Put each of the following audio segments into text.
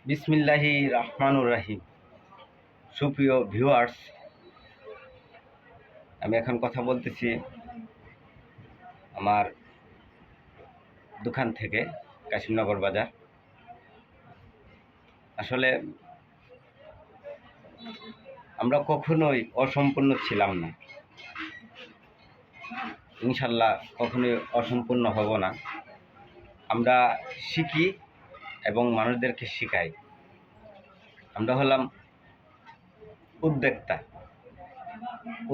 বিসমিল্লাহি রহমানুর রহিম। সুপ্রিয় ভিউয়ার্স, আমি এখন কথা বলতেছি আমার দোকান থেকে, কাশিমনগর বাজার। আসলে আমরা কখনোই অসম্পূর্ণ ছিলাম না, ইনশাল্লাহ কখনোই অসম্পূর্ণ হব না। আমরা শিখি এবং মানুষদেরকে শিখাই। আমরা হলাম উদ্যোক্তা।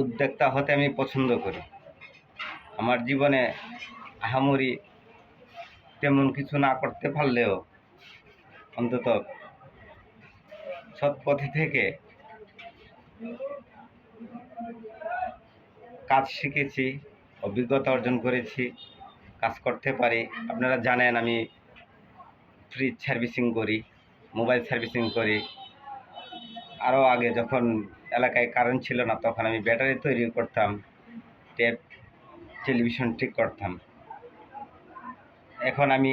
উদ্যোক্তা হতে আমি পছন্দ করি। আমার জীবনে আহামরি তেমন কিছু না করতে পারলেও অন্তত সৎ পথে থেকে কাজ শিখেছি, অভিজ্ঞতা অর্জন করেছি, কাজ করতে পারি। আপনারা জানেন আমি ফ্রিজ সার্ভিসিং করি, মোবাইল সার্ভিসিং করি। আরও আগে যখন এলাকায় কারেন্ট ছিল না, তখন আমি ব্যাটারি তৈরি করতাম, টেপ, টেলিভিশন ঠিক করতাম। এখন আমি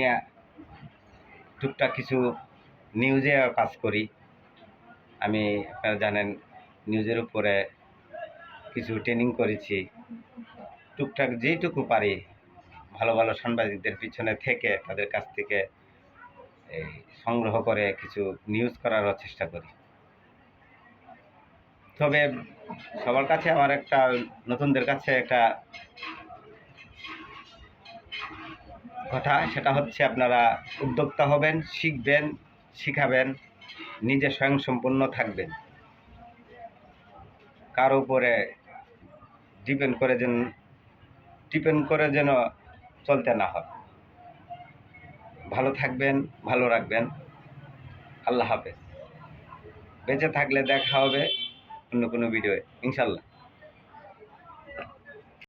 টুকটাক কিছু নিউজে কাজ করি। আমি, আপনারা জানেন, নিউজের উপরে কিছু ট্রেনিং করেছি। টুকটাক যেইটুকু পারি ভালো ভালো সাংবাদিকদের পিছনে থেকে তাদের কাছ থেকে সংগ্রহ করে কিছু নিউজ করারও চেষ্টা করি। তবে সবার কাছে আমার একটা, নতুনদের কাছে একটা কথা, সেটা হচ্ছে আপনারা উদ্যোক্তা হবেন, শিখবেন, শিখাবেন, নিজে স্বয়ংসম্পূর্ণ থাকবেন। কারো উপরে ডিপেন্ড করে যেন চলতে না হয়। ভালো থাকবেন, ভালো রাখবেন। আল্লাহ হাফেজ। বেঁচে থাকলে দেখা হবে অন্য কোনো ভিডিওয়ে, ইনশাল্লাহ।